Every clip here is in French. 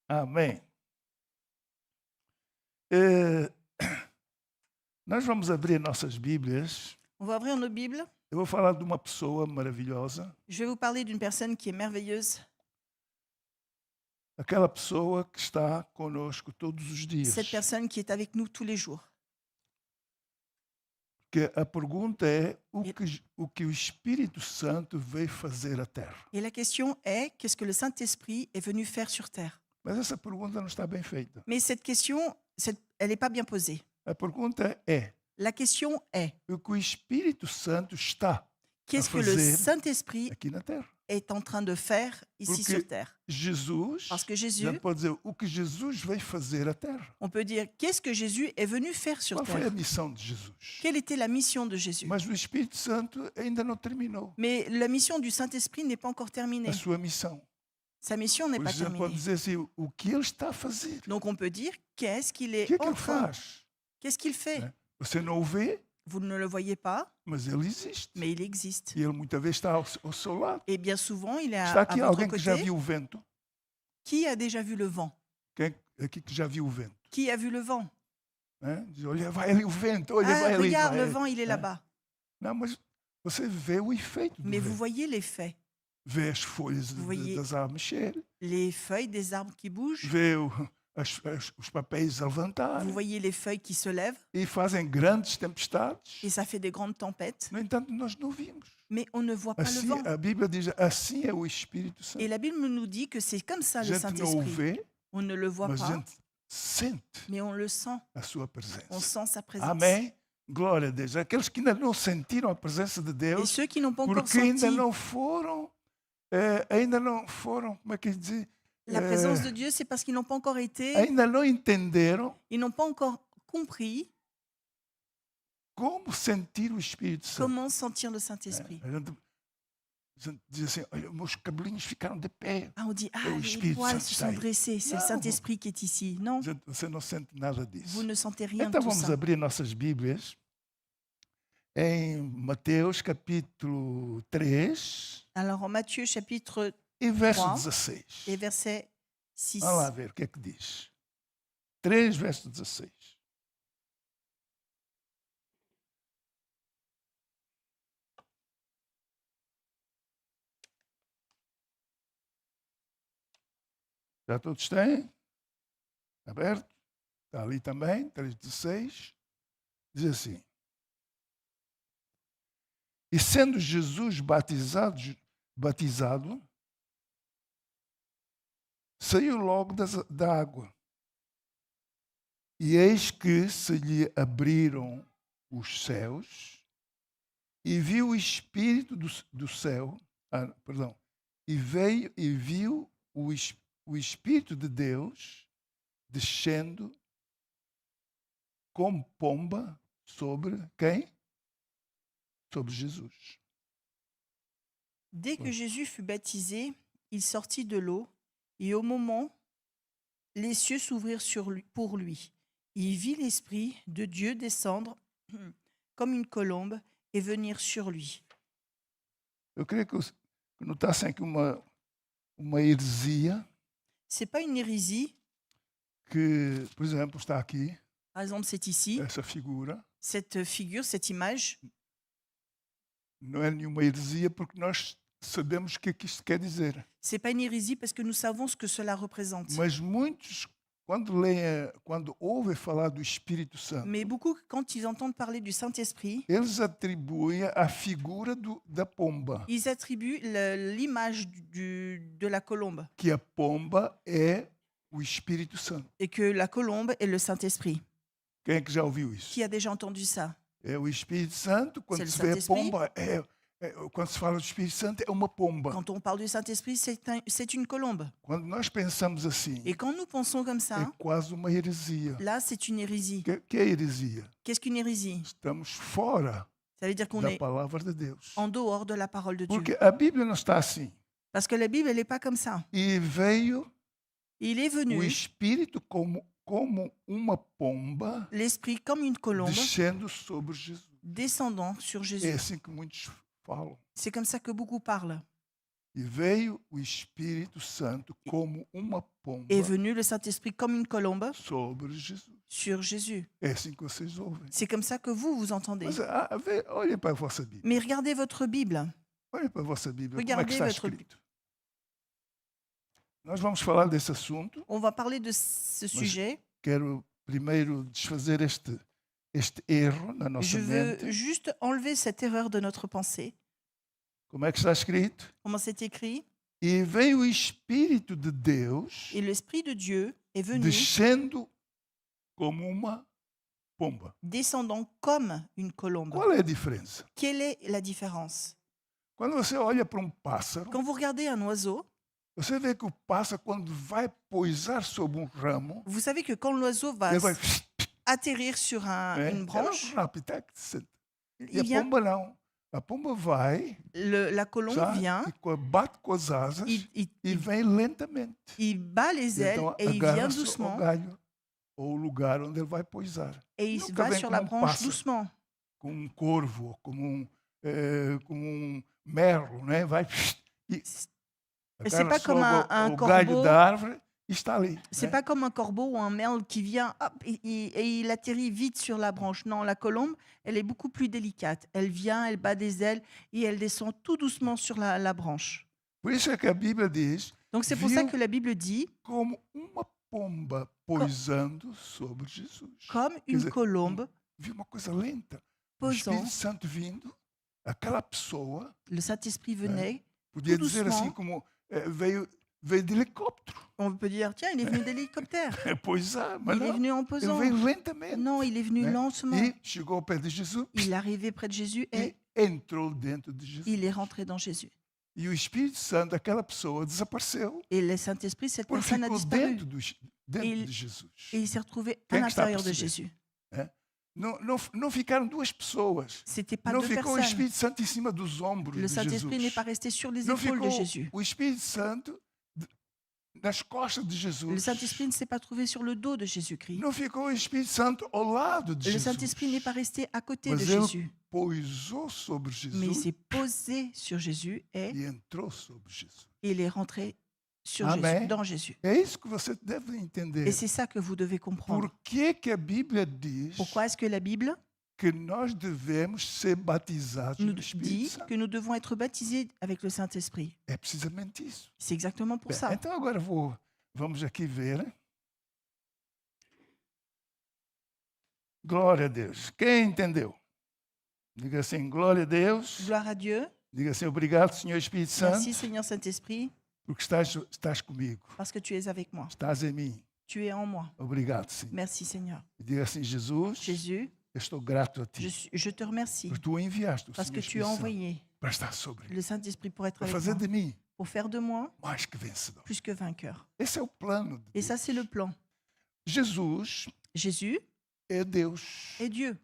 Amém. Eh, Nós vamos abrir nossas Bíblias. On va ouvrir nos Bibles. Eu vou falar de uma pessoa maravilhosa, Je vais vous parler d'une personne qui est merveilleuse. aquela pessoa que está conosco todos os dias. Cette personne qui est avec nous tous les jours. Que a pergunta é o que o Espírito Santo veio fazer à Terra. Et la question est, qu'est-ce que le Saint-Esprit est venu faire sur terre? Mas essa pergunta não está bem feita. Mais cette question, elle n'est pas bien posée. A pergunta é La question est, o que o Espírito Santo está qu'est-ce que le fazer Saint-Esprit aqui na Terra. est en train de faire ici Porque sur terre? Jesus, Parce que a Jésus, gente pode dizer o que Jesus veio fazer à Terra. on peut dire, qu'est-ce que Jésus est venu faire sur Qual foi a terre? missão de Jesus? Quelle était la mission de Jésus? Mas o Espírito Santo ainda não terminou Mais la mission du Saint-Esprit n'est pas encore terminée. a sua missão. Sa mission n'est Por pas isso a gente pode terminée. dizer assim, o que ele está a fazer. Donc on peut dire, qu'est-ce qu'il O est que é que en ele train? faz? Qu'est-ce qu'il fait? É. Você não o vê, Vous ne le voyez pas, mas ele existe. mais il existe. E ele muitas vezes está ao seu lado. Et bien souvent, il est Está à aqui votre alguém que já côté. viu o vento? Qui a déjà vu le vent? Quem aqui que já viu o vento? Qui a vu le vent? Né? Diz, olha, vai ali o vento, olha, Ah, vai ali. regarde, vai le ali. vent, il est É. là-bas. Não, mas você vê o efeito do Mais vous vento. voyez l'effet. Vê as folhas Vous voyez- das árvores mexer, Les feuilles des arbres qui bougent. vê os papéis a levantar Vous voyez les feuilles qui se lèvent. e fazem grandes tempestades. Et ça fait des grandes tempêtes. No entanto, nós não vimos. Mais on ne voit pas le Assim, vent. a Bíblia diz, assim é o Espírito Santo. Et la Bible nous dit que c'est comme ça A le gente não o Saint-Esprit. vê, On ne le voit mas a pas, gente sente mais on le sent. a sua On presença. sent sa présence. Amém? Glória a Deus. Aqueles que ainda não sentiram a presença de Et Deus, ceux qui n'ont pas encore porque ainda senti não foram, como é que diz? la présence de Dieu, c'est parce qu'ils n'ont pas encore été, Ainda não entenderam ils n'ont pas encore compris como sentir o Espírito Santo. comment sentir le Saint-Esprit. A gente diz assim, olha, meus cabelinhos ficaram de pé. Ah, on dit, ah, Le les Esprit poils Saint se está sont aí. dressés, c'est le Non. Saint-Esprit qui est ici. Non, Você não sente nada disso. vous ne sentez rien de Então tout vamos ça. abrir nossas Bíblias em Mateus capítulo 3 Alors en Matthieu chapitre e verso 3 16. et verset 6. Vamos lá ver o que é que diz. 3, verso 16. Já todos têm? Aberto? Está ali também, 3,16. Diz assim. E sendo Jesus batizado, saiu logo da água. E eis que se lhe abriram os céus e viu o Espírito do céu, e viu o Espírito de Deus descendo como pomba sobre quem? Sobre Jesus. Dès que Oui. Jésus fut baptisé, il sortit de l'eau, et au moment, les cieux s'ouvrirent pour lui. Il vit l'Esprit de Dieu descendre comme une colombe et venir sur lui. Eu queria que notassem aqui uma heresia C'est pas une hérésie. que, por exemplo, está aqui, Par exemple, c'est ici, essa figura. cette figure, cette image. Não é nenhuma heresia porque nós sabemos o que é que isto quer dizer. C'est pas une hérésie parce que nous savons ce que cela représente. Mas muitos, quando ouvem falar do Espírito Santo, Mais beaucoup, quand ils entendent parler du Saint-Esprit, eles atribuem a figura da pomba, ils attribuent l'image de la colombe que a pomba é o Espírito Santo. et que la colombe est le Saint-Esprit. Quem é que já ouviu isso? Qui a déjà entendu ça? É o Espírito Santo, quando C'est le se vê a Saint-Esprit. pomba, quando se fala do Espírito Santo, é uma pomba. Quand on parle du Saint-Esprit, c'est une colombe. Quando nós pensamos assim, Et quand nous pensons comme é ça, quase uma heresia. là, c'est une hérésie. Que é heresia? Qu'est-ce qu'une hérésie? Estamos fora Ça veut dire qu'on da est palavra de Deus. en dehors de la parole de Dieu. Porque a Bíblia não está assim. Parce que la Bible, elle n'est pas comme ça. E veio Il est o venu, Espírito como uma pomba l'Esprit comme une colombe, descendo sobre Jesus. descendant sur É Jésus. assim que muitos falam. C'est comme ça que beaucoup parlent. E veio o Espírito Santo como uma pomba est venu le Saint-Esprit comme une colombe sobre Jesus. sur Jésus. É assim que vocês ouvem. C'est comme ça que vous entendez. Mas olhem para a vossa Bíblia. Mais regardez votre Bible. Olhem para a vossa Bíblia. Como é que Regardez está votre escrito? Nós vamos falar desse assunto. On va parler de ce sujet. Quero primeiro desfazer este erro na nossa Je veux mente. juste enlever cette erreur de notre pensée. Como é que está escrito? Comment c'est écrit? E veio o Espírito de Deus Et l'Esprit de Dieu est venu, descendo como uma pomba. descendant comme une colombe. Qual é a diferença? Quelle est la différence? Quando você olha para um pássaro, Quand vous regardez un oiseau, você vê que o pássaro, quando vai pousar sobre um ramo, vous savez que quand l'oiseau va ele vai. atterrir sur une branche, Rápido, e il a vient, pomba não. A pomba vai, la colombe sabe? vient, Bate com as asas e vem lentamente. il bat les ailes Então et il vient agarra-se ao doucement galho, ou o lugar onde ele vai pousar. et il Nunca va vem sur como la um branche pássaro, doucement. como um corvo, como um merlo, né? Vai e c'est pas agarra-se comme logo un ao galho corbeau. da árvore e está ali. C'est né? pas comme un corbeau ou un merle qui vient hop, et il atterrit vite sur la branche. Non, la colombe, elle est beaucoup plus délicate. Elle vient, elle bat des ailes et elle descend tout doucement sur la branche. Por isso é que a Bíblia diz Donc c'est pour ça Viu que la Bible dit como uma pomba poisando sobre Jesus. comme Quer une dizer, colombe viu uma coisa lenta. O posant. Espírito Santo vindo, aquela pessoa Le Saint-Esprit venait. podia Tout dizer assim doucement. como veio de helicóptero, On peut dire, tiens, il est venu d'hélicoptère. poisar, mas Il est não, venu en ele pesant. veio lentamente. Non, il est venu né? lentement. E chegou ao pé de Jesus Il est arrivé près de Jésus et e entrou dentro de Jesus. il est rentré dans Jésus. E o Espírito Santo daquela pessoa desapareceu Et le Saint-Esprit, cette porque personne a ficou disparu. dentro Il- de Jesus. Et il s'est retrouvé Quem à é que está a l'intérieur de perceber? Jésus. Não ficaram duas pessoas. C'était pas Não deux ficou o personnes. Espírito Santo em cima dos ombros Le de Saint-Esprit n'est Jesus. pas resté sur les Não épaules de ficou Jésus. o Espírito Santo nas costas de Jesus. Le Saint-Esprit ne s'est pas trouvé sur le dos de Jésus-Christ. Não ficou o Espírito Santo ao lado de Le Jesus. Saint-Esprit n'est pas resté à côté de Mas ele Jésus. pousou sobre Mais il Jesus s'est posé sur Jésus et e entrou sobre Jesus. il est rentré sur Amen. Jésus, dans Jésus. É isso que você deve entender. Et c'est ça que vous devez comprendre. Por que a Bíblia diz Pourquoi est-ce que la Bible que nós devemos ser batizados nous no Espírito dit Santo? que nous devons être baptisés avec le Saint-Esprit? É precisamente isso. C'est exactement pour Bem, ça. então agora vamos aqui ver. Glória a Deus. Quem entendeu? Diga assim, glória a Deus. Gloire à Dieu. Diga assim, obrigado, Senhor Espírito Santo, Merci Seigneur Saint-Esprit porque estás comigo. parce que tu es avec moi. Estás em mim. Tu es en moi. Obrigado, Senhor. Merci Seigneur. E diga assim, Jesus, Jésus, eu estou grato a ti. je te remercie Porque tu enviaste o parce Senhor que tu as Espírito Santo envoyé para estar sobre mim. le Saint-Esprit pour être Para avec fazer moi, de mim pour faire de moi mais que vencedor. plus que vainqueur. Esse é o plano de Et ça, Deus. c'est le plan. Jesus Jésus é Deus. est Dieu.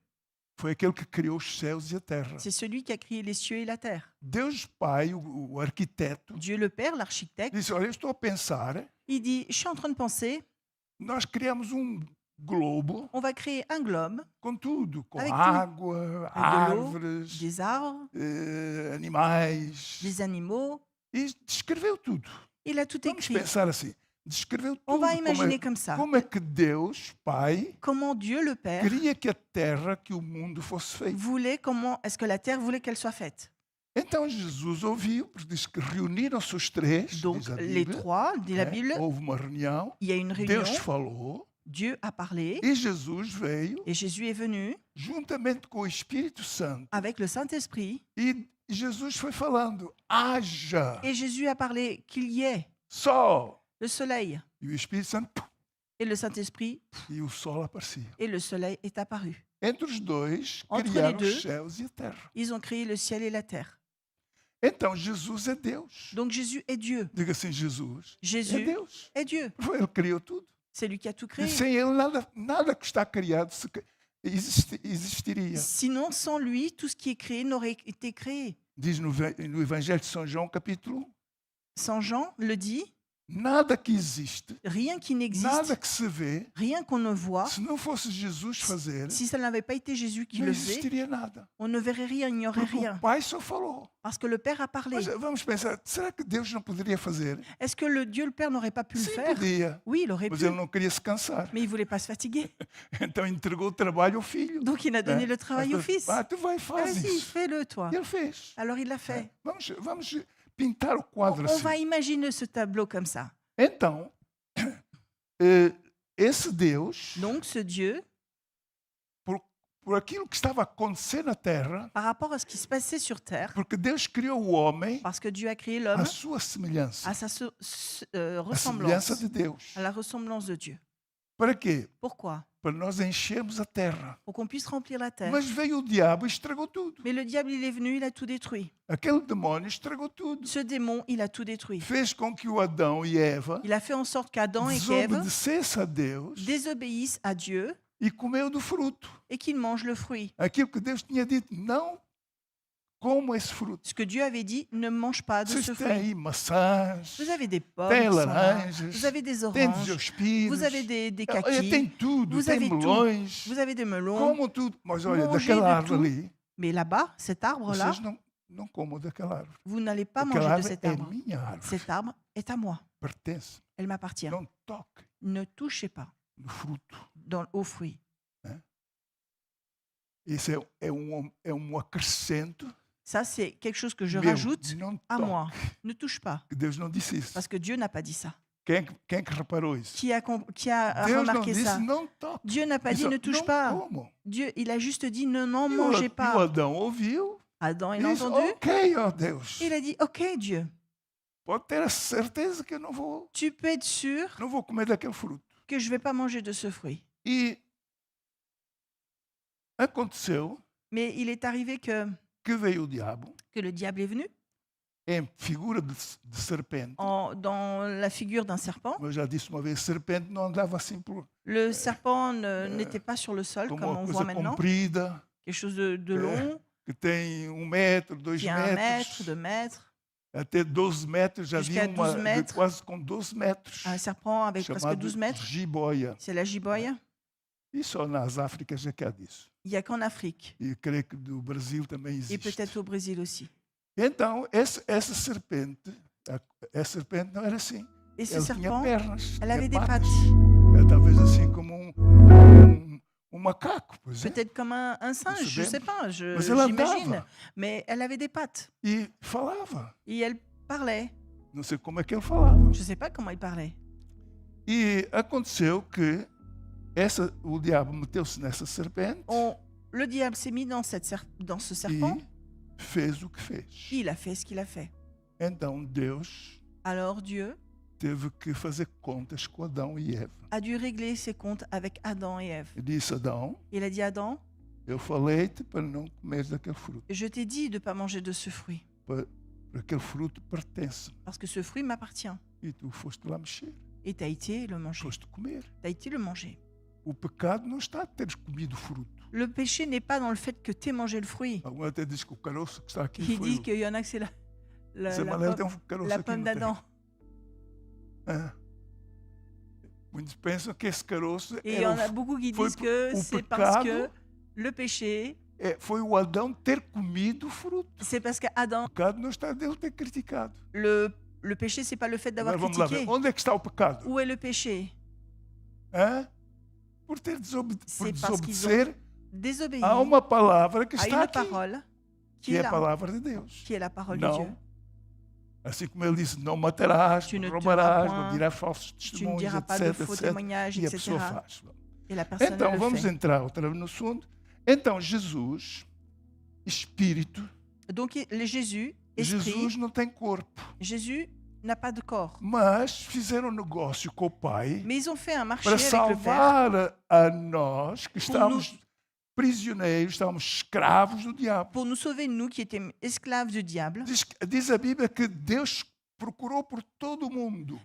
Foi aquele que criou os céus e a terra. C'est celui qui a créé les cieux et la terre. Deus Pai, o arquiteto, Dieu le Père, l'architecte, disse, olha, eu estou a pensar, il dit, je suis en train de penser, nós criamos globo on va créer un globe com tudo, com Avec água, Avec de l'eau, árvores, des arbres, animais. des animaux. E descreveu tudo. Il a tout Vamos écrit. pensar assim. Descreveu On tudo. va imaginer comme ça. Como é que Deus, Pai, Comment Dieu, le Père, queria que a terra, que o mundo fosse feito. voulait, comment est-ce que la terre voulait qu'elle soit faite. Então Jesus ouviu, porque diz que reuniram-se os três, Donc diz a les Bíblia, trois, dit la né? Bible, Houve uma reunião, il y a une réunion, Deus falou, Dieu a parlé e Jesus veio, et Jésus est venu juntamente com o Espírito Santo, avec le Saint-Esprit e Jesus foi falando, haja, et Jésus a parlé qu'il y ait sol. le soleil E o Espírito Santo, pum, et le Saint-Esprit e o sol aparecia. et le soleil est apparu. Entre os dois, Entre criaram les deux, os céus e a terra. Ils ont créé le ciel et la terre. Então Jesus é Deus. Donc Jésus est Dieu. Diga assim, Jesus é Jésus Deus. est Dieu. Ele criou tudo. C'est lui qui a tout E créé. sem ele, nada que está criado existiria. Sinon, sans lui, tout ce qui est créé n'aurait été créé. Diz no Evangelho de São João, capítulo 1. Saint Jean le dit, nada que existe, Rien qui n'existe, nada que se vê, rien qu'on ne voit, se não fosse Jesus fazer, si ça n'avait pas été Jésus qui não le faisait, existiria nada. on ne verrait rien, il n'y aurait Porque rien. o Pai só falou. Parce que le Père a parlé. Mas vamos pensar, será que Deus não poderia fazer? Est-ce que le Dieu le Père n'aurait pas pu le Sim, faire? podia. Oui, il aurait Mas pu, ele não queria se cansar. mais il ne voulait pas se fatiguer. Então entregou o trabalho ao filho. Donc il a donné né? le travail au fils. Ah, tu vai, faz Vas-y, isso. fais-le toi. E ele fez. Alors il l'a fait. Vamos pintar o quadro On assim. va imaginer ce tableau comme ça. Então, esse Deus, Donc ce Dieu, por aquilo que estava acontecendo na Terra, par rapport à ce qui se passait sur terre, porque Deus criou o homem parce que Dieu a créé l'homme à sua semelhança, à sa a ressemblance, semelhança de Deus. à la ressemblance de Dieu. Para quê? Pourquoi? Para nós enchermos a terra. Pour qu'on puisse remplir la terre. Mas veio o diabo e estragou tudo. Mais le diable, il est venu, il a tout détruit. Aquele demônio estragou tudo. Ce démon, il a tout détruit. Fez com que o Adão e Eva Il a fait en sorte qu'Adam et qu'Ève desobedecessem a Deus désobéissent à Dieu e comeu do fruto. et qu'ils mangent le fruit. Aquilo que Deus tinha dito, não comam esse fruto. Ce que Dieu avait dit, ne mange pas de Vocês ce têm fruit. aí maçãs, Vous avez des pommes, têm qui sont là, laranjas, vous avez des têm oranges, desospinos, vous avez des olha, kakis, tem tudo, vous tem avez tout. melões, vous avez des melons. comam tudo. Mas olha, Mangez daquela de árvore tout. ali, Mais là-bas, cet arbre-là, vocês não comam daquela árvore. vous n'allez pas Aquela manger de árvore cet é arbre. minha árvore, Cet arbre est à moi. pertence. Elle m'appartient. Não toque Ne touchez pas no fruto. au fruit. Isso é acrescento. Ça, c'est quelque chose que je meu, rajoute não à toque. moi. Ne touche pas. Que Deus não disse isso. Parce que Dieu n'a pas dit ça. Quem é que reparou isso? Qui a Deus não remarqué disse ça? não toque. Dieu n'a pas Ele dit só, ne touche não pas. comam. Dieu, il a juste dit ne, n'en E mangez o pas. Adão ouviu Adam, e il a disse, entendu. ok, ó Deus, Il a dit ok, Dieu, pode ter a certeza que eu tu peux être sûr não vou comer daquele fruto. que je ne vais pas manger de ce fruit. E aconteceu Mais il est arrivé que veio o diabo le diable est venu em figura de serpente. dans la figure d'un serpent. Eu já disse uma vez, serpente não andava assim por Le serpent n'était pas sur le sol como comme uma on coisa voit maintenant, comprida, quelque chose de long, que tem 1 metro, 2 qui a 1 mètre, metros, 2 mètres, até 12 metros, já Jusqu'à vi uma 12 mètres. quase com 12 metros, un serpent avec presque chamado 12 mètres. jiboia. C'est la jiboia. E só nas Áfricas é que há disso. Il n'y a qu'en Afrique E creio que do Brasil também et existe. peut-être au Brésil aussi. Então, essa serpente, a serpente não era assim. Et ce Ela tinha serpent, pernas, elle avait tinha des patas. pattes, Era talvez assim como um macaco, por exemplo. peut-être comme un singe, je ne sais pas, Mas ela j'imagine. andava Mais elle avait des pattes e falava. et elle parlait. Não sei como é que ele falava. Je ne sais pas comment elle parlait. E aconteceu que o diabo meteu-se nessa serpente Le diable s'est mis dans ce serpent e fez o que fez. et il a fait ce qu'il a fait. Então Deus Alors Dieu teve que fazer contas com Adão e Eva. a dû régler ses comptes avec Adam et Ève. E disse, Adão, Il a dit à Adam, eu falei-te para não comeres daquele fruto. je t'ai dit de ne pas manger de ce fruit, Aquele fruto pertence. parce que ce fruit m'appartient. E tu foste lá mexer, Et tu as été le manger. foste comer. Tu as été le manger. O pecado não está a teres comido o fruto. Le péché n'est pas dans le fait que tu aies mangé le fruit. Alguém até diz que o caroço que está aqui Il foi dit qu'il y en a que c'est Zé Manuel tem caroço la aqui, pomme não tem? d'Adam. É. Muitos pensam que esse caroço Et il y en a beaucoup qui foi disent que o c'est parce que pecado le péché, foi o Adão ter comido o fruto. c'est parce qu'Adam, O pecado não está dele ter criticado. le péché, c'est pas le fait d'avoir Agora vamos lá ver. critiqué. Onde é que está o pecado? Où est le péché? Hã? Por ter C'est parce qu'ils desobedecer Désobéir a uma palavra que à está une aqui, parole qui que est é a là, palavra de Deus. qui est la parole de Não. Dieu. Assim como ele disse, não matarás, Tu ne não roubarás, tueras não point, dirás falsos Tu ne testemunhos, diras pas de etc, faux etc. témoignages, E a etc. pessoa faz. Et la personne Então, le vamos fait. entrar outra vez no assunto. Então, Jesus, Espírito, Donc Jésus, esprit, Jesus não tem corpo, Jésus n'a pas de corps. mas fizeram um negócio com o Pai Mais ils ont fait un marché para avec le Père salvar a nós que estávamos prisioneiros, estávamos escravos do diabo. pour nous sauver, nous qui étions esclaves du diable. Diz a Bíblia que Deus procurou por todo o mundo,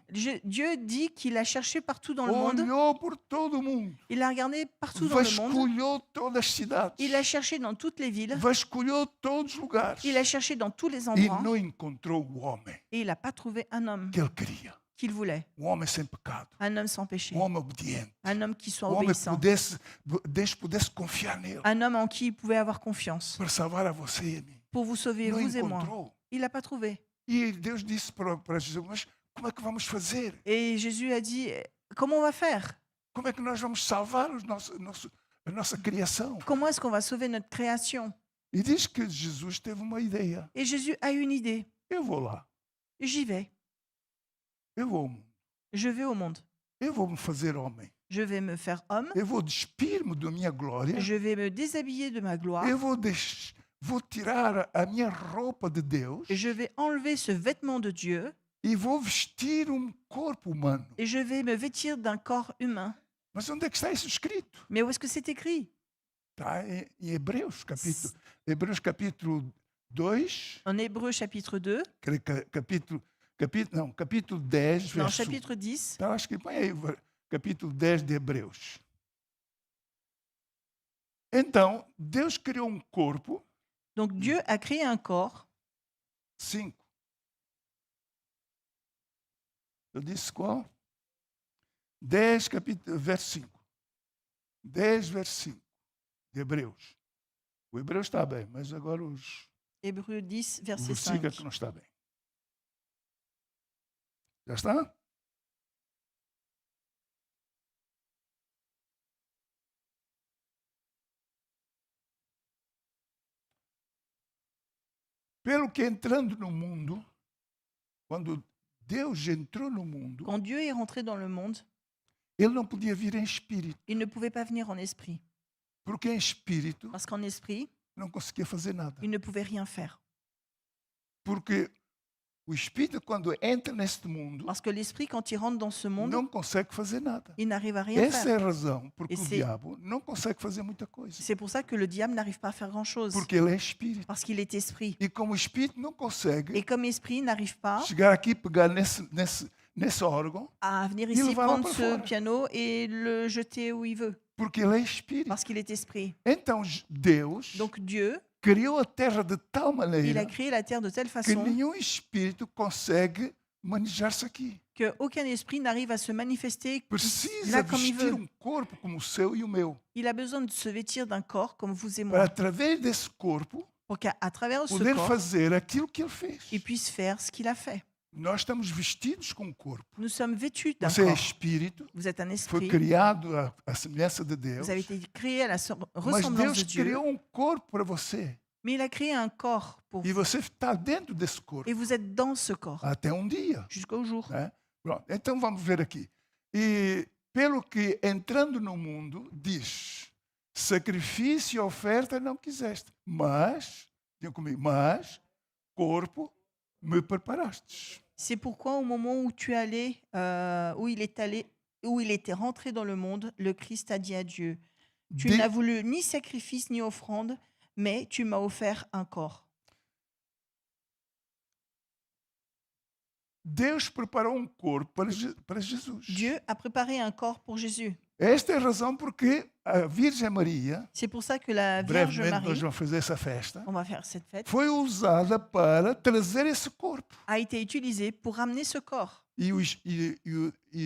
Dieu dit qu'il a cherché partout dans le monde. olhou por todo o mundo, Il a regardé partout dans le monde. vasculhou todas as cidades, Il a cherché dans toutes les villes. vasculhou todos os lugares Il a cherché dans tous les e endroits. não encontrou o homem Et il n'a pas trouvé un homme que ele queria. qu'il voulait. homem sem pecado, Un homme sans péché. homem obediente, Un homme qui soit homem que obéissant. Deus pudesse confiar nele Un homme en qui il pouvait avoir confiance para salvar a você e a mim. pour vous sauver, Não vous et moi. encontrou. Il l'a pas trouvé. E Deus disse para Jesus, mas como é que vamos fazer? Et Jésus a dit, comment on va faire? Como é que nós vamos salvar a nossa criação? Comment est-ce qu'on va sauver notre création? E diz que Jesus teve uma ideia. Et Jésus a une idée. Eu vou lá, J'y vais. eu vou ao mundo, Je vais au monde. eu vou me fazer homem, Je vais me faire homme. eu vou despir-me da minha glória, Je vais me déshabiller de ma gloire. eu vou tirar a minha roupa de Deus Je vais enlever ce vêtement de Dieu e vou vestir um corpo humano. et je vais me vêtir d'un corps humain. Mas onde é que está isso escrito? Mais où est-ce que c'est écrit? Está em Hebreus capítulo 2, En Hébreux chapitre 2, capítulo 10, non, verso... chapitre 10, Então, acho que põe aí capítulo 10 de Hebreus. Então, Deus criou um corpo, donc Dieu a créé un corps. 5. Eu disse qual? 10, verso 5. 10, verso 5 de Hebreus. O Hebreus está bem, mas agora o Hébreux 10, verset versículo é 5. que não está bem. Já está? Pelo que entrando no mundo, quando Deus entrou no mundo, Quand Dieu est rentré dans le monde, ele não podia vir em espírito, il ne pouvait pas venir en esprit. porque em espírito Parce qu'en esprit, não conseguia fazer nada. il ne pouvait rien faire. Porque o espírito, quando entra neste mundo, Parce que l'esprit, quand il rentre dans ce monde, não consegue fazer nada. il n'arrive à rien Essa é faire. a razão porque E o se- diabo não consegue fazer muita coisa. C'est pour ça que le diable n'arrive pas à faire grand-chose. Porque ele é espírito. Parce qu'il est esprit. E como o espírito não Et consegue comme esprit n'arrive pas chegar aqui e pegar nesse órgão, à venir Il ici va là prendre pour ce fora. piano et le jeter où il veut, porque ele é espírito. parce qu'il est esprit. Então Deus Donc Dieu, criou a terra de tal il maneira a créé la terre de telle que façon nenhum espírito consegue manejar-se aqui. qu'aucun esprit n'arrive à se manifester Precisa là comme il vestir veut. corpo como o seu e o meu. Il a besoin de se vêtir d'un corps comme vous et Para moi, através desse corpo pour qu'à travers ce poder corps, fazer aquilo que ele fez. il puisse faire ce qu'il a fait. Nós estamos vestidos com o corpo. Nous sommes vêtus d'un Você é corps. espírito, Vous êtes un foi esprit, criado à semelhança de Deus, vous avez été créé à la mas ressemblance Deus de Dieu, criou um corpo para você. mais il a créé un corps pour E vous. você está dentro desse corpo Et vous êtes dans ce corps até um dia. jusqu'au jour. Né? Pronto, então vamos ver aqui. E pelo que entrando no mundo, diz: sacrifício e oferta não quiseste, mas, diga comigo, mas corpo me preparastes. C'est pourquoi au moment où tu allais, où il était rentré dans le monde, le Christ a dit à Dieu, tu De- n'as voulu ni sacrifice ni offrande, mais tu m'as offert un corps. Deus preparou um corpo para Jesus. Dieu a préparé un corps pour Jésus. Esta é a razão porque a Virgem Maria, C'est pour ça que la Vierge brevemente nós Marie, vamos fazer essa festa, on va faire cette fête, foi usada para trazer esse corpo. a été utilisée pour ramener ce corps. E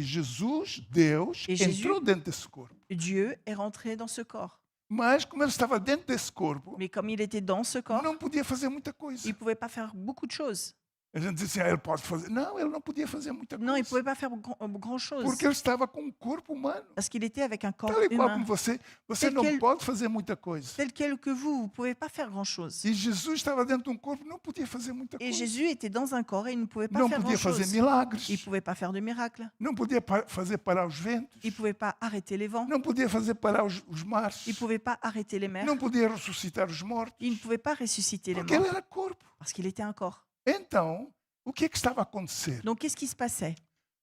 Jesus, Deus, E Jesus- entrou dentro desse corpo. Dieu est rentré dans ce corps. Mas, como ele estava dentro desse corpo, Mais comme il était dans ce corps, não podia fazer muita coisa. il ne pouvait pas faire beaucoup de choses. A gente diz assim, ele pode fazer. Não, ele não podia fazer muita Non, il ne coisa. pouvait pas faire grand-chose. Porque ele estava com um corpo humano. Parce qu'il était avec un corps Tal e qual humain. como você Tel não quel- pode fazer muita coisa. Tel quel que vous ne pouvez pas faire grand-chose. E Jesus estava dentro de um corpo, não podia fazer muita Et coisa. Jésus était dans un corps et il ne pouvait pas Não faire podia fazer grand-chose. milagres. Il ne pouvait pas faire de miracles. Não podia fazer parar os ventos. Il ne pouvait pas arrêter les vents. Não podia fazer parar os mares. Il ne pouvait pas arrêter les mers. Não podia ressuscitar os mortos. Il ne pouvait pas ressusciter les Porque ele morts era corpo. parce qu'il était un corps. Então, o que é que estava a acontecer? Donc qu'est-ce qui se passait?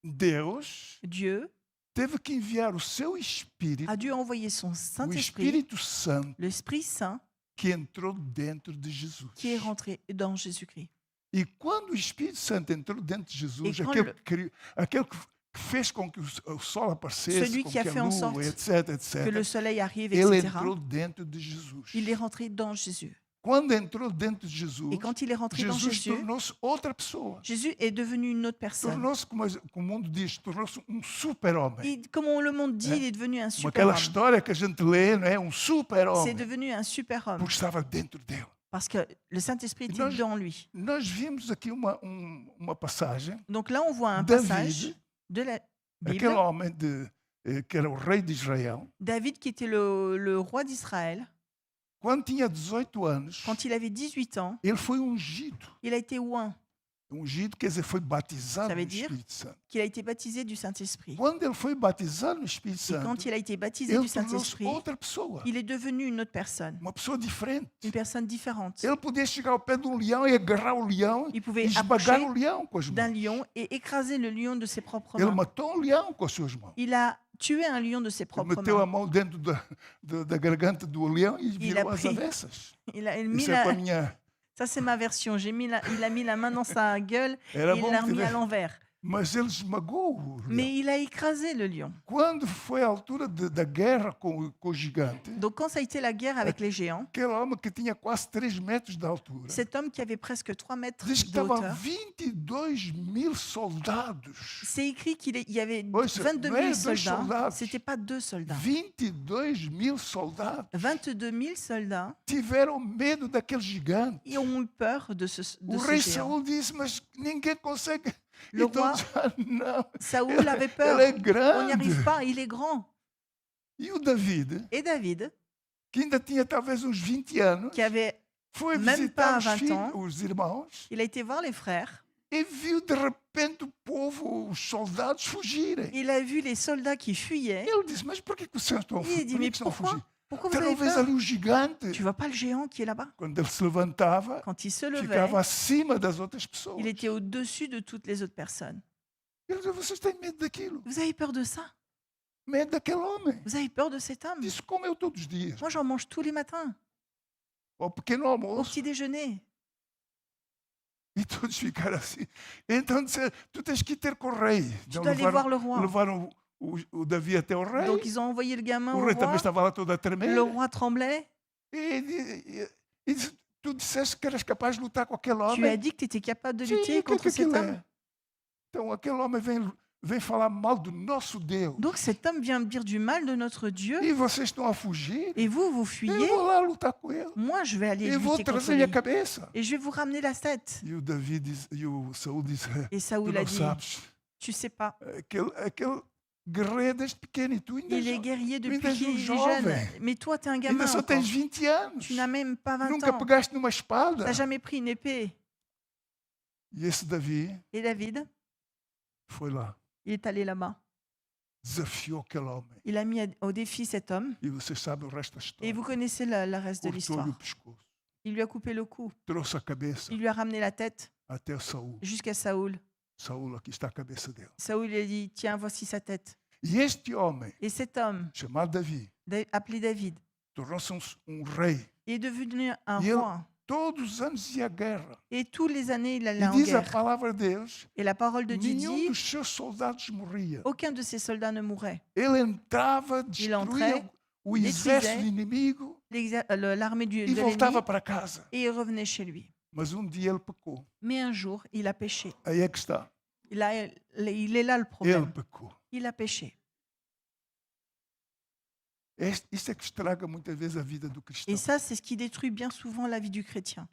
Deus Dieu teve que enviar o seu Espírito, a dû envoyer son o Saint-Esprit, Espírito Santo, l'Esprit Saint, que entrou dentro de Jesus. qui est rentré dans Jésus-Christ. E quando o Espírito Santo entrou dentro de Jesus, E aquele, quando- que criou- aquele que fez com que o sol aparecesse, Celui com qui a que a fait en lua, sorte etc., Que le etc. soleil arrive, Ele etc. entrou dentro de Jesus. Il est rentré dans Jésus. quando entrou dentro de Jesus, Et quand il est rentré dans Jesus Jésus, tornou-se outra pessoa. Jésus est devenu une autre personne. Tornou-se, como o mundo diz, tornou-se super-homem. Comme le monde dit, il est devenu un Como aquela super-homme. história que a gente lê, não é? Um C'est super-homem. devenu un super-homme Porque estava dentro dele. parce que le Saint-Esprit était Nós- dans lui. Nós vimos aqui uma passagem. Donc là, on voit un David, passage de la Bible. Aquele homem que era o rei de Israel, David, qui était le roi d'Israël, quando tinha 18 anos, quand il avait 18 ans, ele foi ungido. il a été oint, Ungido quer dizer, foi batizado Ça no veut dire Espírito Santo. qu'il a été baptisé du Saint-Esprit. Quando ele foi batizado no Espírito Et Santo, quand il a été baptisé ele du tornou-se Saint-Esprit, outra pessoa, il est devenu une autre personne, uma pessoa diferente. une personne différente. Ele podia chegar ao pé de um leão e agarrar o leão Il e pouvait esmagar approcher o leão com as d'un mãos. lion et écraser le lion de ses propres Ele mains. matou um leão com as suas mãos. Il a tué un lion de ses Ele propres meteu a mains. mão dentro da garganta do leão e virou as pris- avessas. Il a mis Isso é com a la... minha... Ça, c'est ma version. Il a mis la main dans sa gueule Era et il bom l'a que remis à tivesse- l'envers. Mas ele esmagou o leão. Mais il a écrasé le lion. Quando foi a altura da guerra com o gigante, Donc, quand ça a été la guerre avec les géants, aquele homem que tinha quase 3 metros de altura, cet homme qui avait presque 3 mètres diz que de estavam hauteur, 22 mil soldados. c'est écrit qu'il y avait Ouça, 22 não é 000 dois soldats. soldados. C'était pas 2 soldats. 22 mil soldados 22 000 soldats tiveram medo daquele gigante. et ont eu peur de ce O géant. rei Saul disse, mas ninguém consegue. Le Então, roi não, Saoul avait peur. ele é On n'y arrive grande. pas, il est grand. E o David, Et David, que ainda tinha talvez uns 20 anos, qui avait, foi même visitar pas os, 20 ans, os irmãos il a été voir les frères. e viu de repente o povo, os soldados fugirem. Il a vu les soldats qui fuyaient. Ele disse, mas por que vocês estão a Et fugir? il dit, Por que mais estão a pourquoi fugir? Pourquoi vous Tu não avez vês peur? ali o gigante? Tu vois pas le géant qui est là-bas? Quando ele se levantava, Quand il se levait, ficava acima das outras pessoas. il était au-dessus de toutes les autres personnes. Ele disse, vocês têm medo daquilo? Vous avez peur de ça? Medo daquele homem. Vous avez peur de cet homme? Disse, como eu todos os dias. Moi, j'en mange tous les matins, Ao pequeno au almoço. petit déjeuner. E todos ficaram assim. Então disse, tu tens que ir ter com o rei. Tu Então, dois aller voir le roi. levaram o Davi até o rei. Donc, ils ont envoyé le gamin O au rei também roi. estava lá todo a tremer. Le roi tremblait. E disse, tu disseste que eras capaz de lutar com aquele Tu as homem. dit que tu étais capable de Sim, lutter o que é contre que cet aquilo homme. é? Então aquele homem vem falar mal do nosso Deus. Donc, cet homme vient me dire du mal de notre Dieu. E vocês estão a fugir. Et vous, vous Eu fuyez. vou lá lutar com ele. Moi, je vais aller E vou lutter contre trazer-lhe a lui. cabeça. Et je vais vous ramener la tête. E o Davi diz, e o Saul disse, Et tu Saoul a não dit, sabes, tu sais pas. aquele guerreiro desde pequeno e tu ainda, Il est guerrier depuis ainda és qu'il est jovem. jeune. Mais toi, tu es un gamin Ainda só encore. tens 20 anos. Tu n'as même pas 20 Nunca ans. pegaste numa Tu espada. n'as jamais pris une épée. E esse Davi Et David, foi lá, il est allé là-bas. desafiou aquele homem. Il a mis au défi cet homme. E vocês sabem o resto da Et história. vous connaissez le reste de l'histoire. Cortou-lhe o pescoço, Il lui a coupé le cou. trouxe a cabeça Il lui a ramené la tête até Saul. jusqu'à Saoul. Saul, aqui está a cabeça dele. Saoul lui a dit, tiens, voici sa tête. E este homem, Et cet homme, chamado Davi, appelé David, tornou-se rei. est devenu un Et roi. Todos os anos ia à guerra. Et tous les années, il E allait en diz a guerre. palavra de Deus, Et la parole de Dieu nenhum dit, dos seus soldados morria. aucun de ses soldats ne mourait. Ele entrava, entrait, destruía o exército inimigo L'armée de e l'ennemi, voltava para casa. et il revenait chez lui. Mas dia ele pecou. Mais un jour, il a péché. Aí é que está. Il est là le Ele problème. pecou. Il a péché. Isso é que estraga muitas vezes a vida do cristão. Et ça, c'est ce qui détruit bien souvent la vie du chrétien,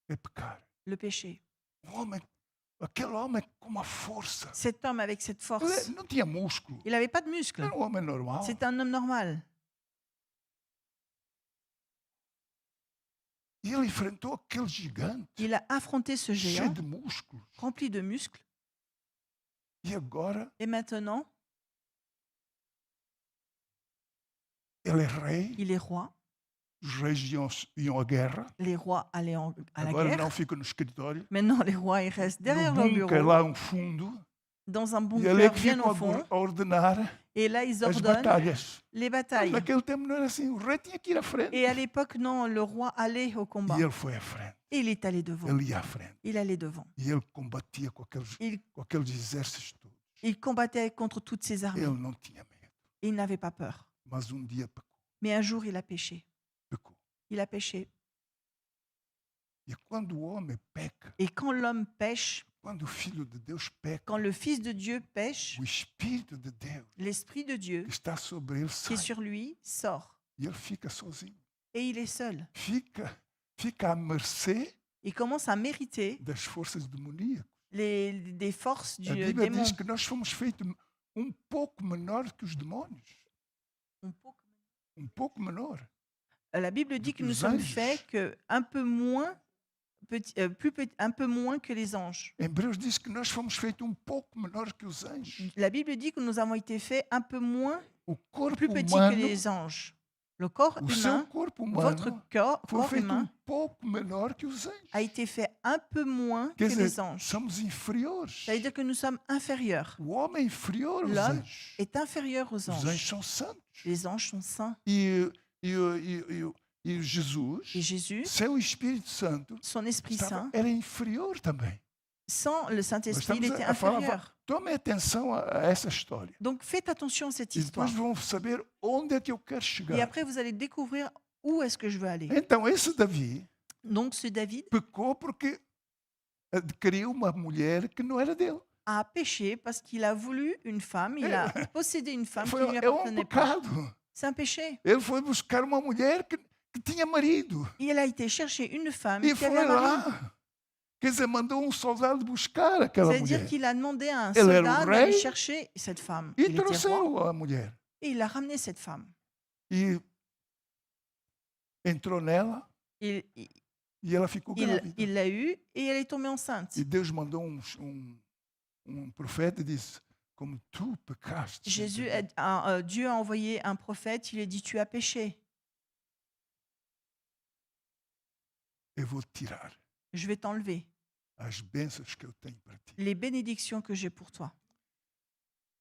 É pecar. le péché. Aquele homem com uma força. Cet homme avec cette force, Ele não tinha músculo. il n'avait pas de muscles. Era homem normal. C'est un homme normal. E ele enfrentou aquele gigante Il a affronté ce cheio géant de músculos. rempli de muscles. E agora Et maintenant, ele é rei. il est roi. Os reis iam à guerra. Les rois allaient à la Agora guerre. não fica no escritório. Maintenant, les rois, ils restent derrière No leur bunker, bureau, lá fundo. dans un E bunker ali é que bien ficam au fond. a ordenar Et là, ils as ordonnent batalhas. les batailles. Naquele tempo não era assim. O rei tinha que ir à frente. Et à l'époque, non, le roi allait au combat. E ele foi à frente. Et il est allé devant. Ele ia à frente. Il allait devant. E ele combatia com aqueles exércitos todos. Il combattait contre toutes ces armées. Ele não tinha medo. Et il n'avait pas peur. Mas dia pecou. Mais un jour, il a péché. Pecou. Il a péché. E quando o homem peca, Et quand l'homme pêche, quando o Filho de Deus peca, quand le Fils de Dieu pêche, o Espírito de Deus l'Esprit de Dieu que está sobre ele qui est sai. sur lui sort. E ele fica sozinho. Et il est seul. Fica à mercê Il commence à mériter das forças demoníacas. des forces A du Bíblia démon. diz que nós fomos feitos pouco menor que os demônios. Pouco menor. La Bible dit que nous les sommes anges. faits que un peu moins, un peu moins que les anges. Hebreus diz que nós fomos feitos pouco menor que os anjos. La Bible dit que nous avons été faits un peu moins, O corpo plus petits que humano, les anges. Le corps o seu humain, corpo votre humano, foi corps feito humain pouco menor que os anjos. a été fait un peu moins que Quer les dizer, anges. somos inferiores. Ça veut dire que nous sommes inférieurs. O homem é inferior aos L'homme anjos. est inférieur aux Os anjos anges. são santos. Les anges sont saints. E Jesus, Et Jésus, sem o Espírito Santo, son Esprit Saint, era inferior também. sans le Saint-Esprit, il Nós était estamos a falar, inférieur. Tomem atenção a essa história. Donc faites attention à cette E depois histoire. vão saber onde é que eu quero Et chegar. après, vous allez découvrir où est-ce que je veux aller. Então, esse Davi Donc ce David pecou porque adquiriu uma mulher que não era dele. a péché parce qu'il a voulu une femme, il a possédé une femme qui ne lui É um appartenait pas. pecado. C'est un péché. Ele foi buscar uma mulher que tinha marido. Il a été chercher une femme E qui avait foi un mari. lá. Quer dizer, mandou um soldado buscar aquela C'est-à-dire mulher. qu'il a demandé à un Elle era o soldat d'aller rei. chercher cette femme. E Il était roi trouxeram a mulher. et il a ramené cette femme. E entrou nela Il e ela ficou grávida. il l'a eue et elle est tombée enceinte. E Deus mandou profeta e disse: como tu pecaste, Dieu a envoyé un prophète, il lui a dit, tu as péché, eu vou tirar je vais t'enlever as bênçãos que eu tenho para ti. les bénédictions que j'ai pour toi.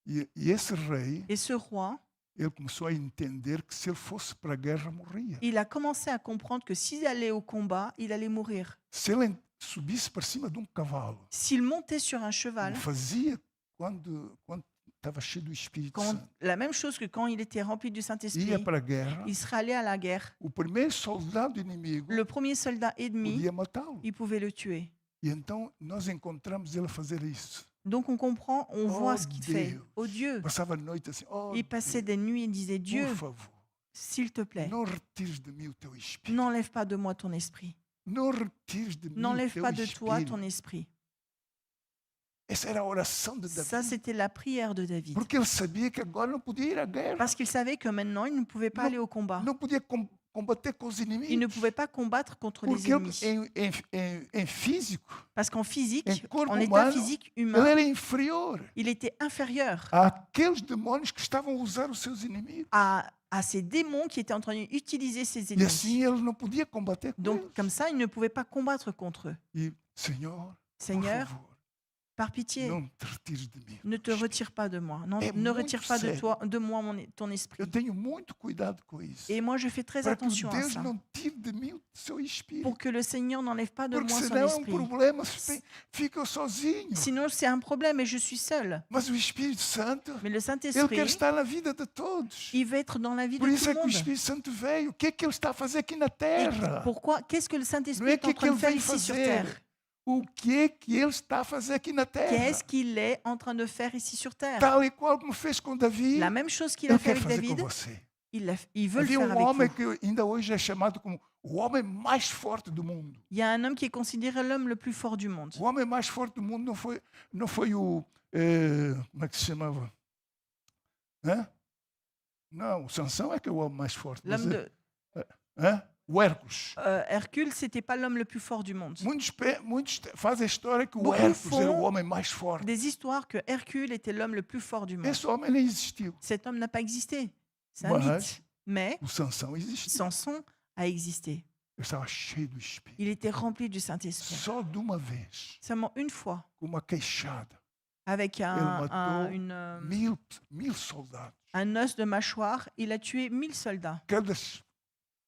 E esse rei, Et ce roi, ele começou a entender que se ele fosse para a guerra, morria. il a commencé à comprendre que s'il allait au combat, il allait mourir. Se ele subisse para cima de cavalo, S'il montait sur un cheval, como fazia quando estava cheio do Espírito Santo, la même chose que quand il était rempli du Saint-Esprit, ia para a guerra, il serait allé à la guerre. o primeiro soldado inimigo Le premier soldat ennemi, podia matá-lo. il pouvait le tuer. E então nós encontramos ele a fazer isso. Donc on comprend, on voit ce qu'il fait. Deus. Oh Dieu, Passava a noite assim: oh, il passait Deus, des nuits et disait, Dieu, por favor, s'il te plaît, não retires de mim o teu Espírito. n'enlève pas de moi ton esprit. Não retires de mim o N'enlève teu pas de toi Espírito. ton esprit. Essa era a oração de Davi. Ça, c'était la prière de David. Porque ele sabia que agora não podia ir à guerra. Parce qu'il savait que maintenant, il ne pouvait pas Non. aller au combat. Não podia combater com os inimigos. Il ne pouvait pas combattre contre les Porque ennemis. em físico, Parce qu'en physique, em corpo en état humano, physique ele humain, era inferior il était inférieur àqueles demônios que estavam a usar os seus inimigos. à ces démons qui étaient en train d'utiliser ses E assim ennemis. ele não podia combater com Donc, eles. comme ça, il ne pouvait pas combattre contre eux. E, Senhor, Seigneur, por favor, par pitié, não te retires de mim. ne te retire pas de moi. Non, É ne muito retire pas de sério. toi, de moi ton esprit. Eu tenho muito cuidado com isso. Et moi, je fais très Para que attention à Deus ça. não tire de mim o seu espírito. Pour que le Seigneur n'enlève pas de Porque moi son senão é esprit. problema, fica sozinho. Sinon, c'est un problème et je suis seule. Mas o Espírito Santo, Mais le ele Saint-Esprit, quer estar na vida de todos. il veut être dans la vie de Por tout isso é le que o monde. Espírito Santo veio. O que é que ele está a fazer aqui na Et terra? pourquoi Qu'est-ce que le Não Saint-Esprit é est en que train de ele faire veio ici sur fazer. terre? O que é que ele está a fazer aqui na terra? Qu'est-ce qu'il est en train de faire ici sur terre? Tal e qual como fez com Davi, La même chose qu'il a ele fait quer avec fazer David, com você. il veut le Havia faire avec homem vous. que ainda hoje é chamado como o homem mais forte do mundo. Il y a un homme qui est considéré l'homme le plus fort du monde. O homem mais forte do mundo não foi o... como é que se chamava? Hã? Não, o Sansão é que é o homem mais forte. mas L'homme de o Hércules. Hercule, c'était pas l'homme le plus fort du monde. Muitos fazem a história que o Beaucoup Hércules era o font homem mais forte. Des histoires que Hercule était l'homme le plus fort du monde. Esse homem nem existiu. Cet homme n'a pas existé. C'est un Ouais. mythe. Mais O Sansão existiu. Samson a existé. Ele estava cheio do Espírito. Il était rempli du Saint-Esprit. Só de uma vez, Seulement une fois, com uma queixada, avec matou une, 1000 soldados. un os de mâchoire, il a tué 1000 soldats. Cada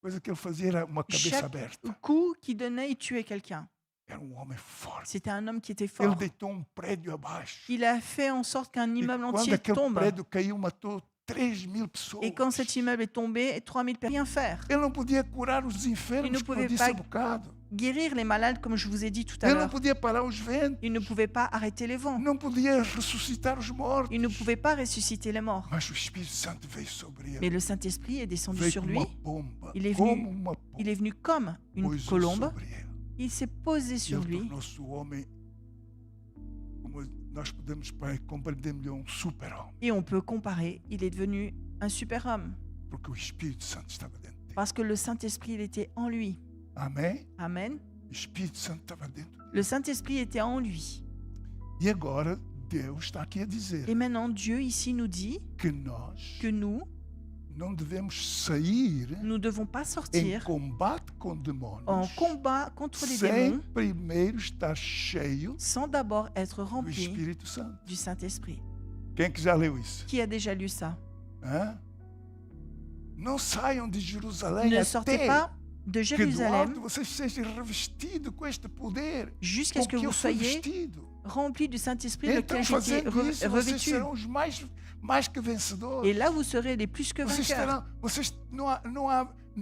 coisa que ele fazia era uma cabeça Chaque aberta. coup qu'il donnait, il tuait quelqu'un. Era homem forte. C'était un homme qui était Ele fort. deitou prédio abaixo. Il a fait en sorte qu'un E immeuble quando entier aquele tombe. prédio caiu, matou 3000 pessoas. Et quand cet immeuble est tombé, 3000 personnes rien faire. Ele não podia curar os enfermos Ele não que podia eu disse pa- há bocado. guérir les malades, comme je vous ai dit tout à Ele não l'heure. podia parar os ventos. Il ne pouvait pas arrêter les vents. Não podia ressuscitar os mortos. Il ne pouvait pas ressusciter les morts. Mas o Espírito Santo veio sobre ele. Mais le Saint-Esprit est descendu Veio sur como lui. uma pomba. Il est Como venu- uma pomba. Il est venu comme une Pôs-o colombe. sobre ele. Il s'est posé E sur ele lui. tornou-se o homem, como nós podemos compreender-lhe, um super-homem. Et on peut comparer. Il est devenu un super-homme. Porque o Espírito Santo estava dentro dele. Parce que le Saint-Esprit, il était en lui. Amém? Amen. O Espírito Santo estava dentro dele. Le Saint-Esprit était en lui. E agora Deus está aqui a dizer Et maintenant, Dieu ici nous dit que nós que nous não devemos sair ne devons pas em sortir combate com demônios en combat contre les sem démons primeiro estar cheio sans d'abord être do rempli Espírito Santo. du Saint-Esprit. Quem é que já leu isso? Qui a déjà lu ça? Hã? Não saiam de Jerusalém Ne sortez até pas de que do Jérusalem alto vocês sejam revestidos com este poder jusqu'à com ce que que eu vous fui soyez vestido. remplis du Saint-Esprit, Então, lequel j'étais fazendo isso, vocês revêtu. serão os mais que vencedores. Et là, vous serez les plus que Vocês vainqueurs. terão, vocês não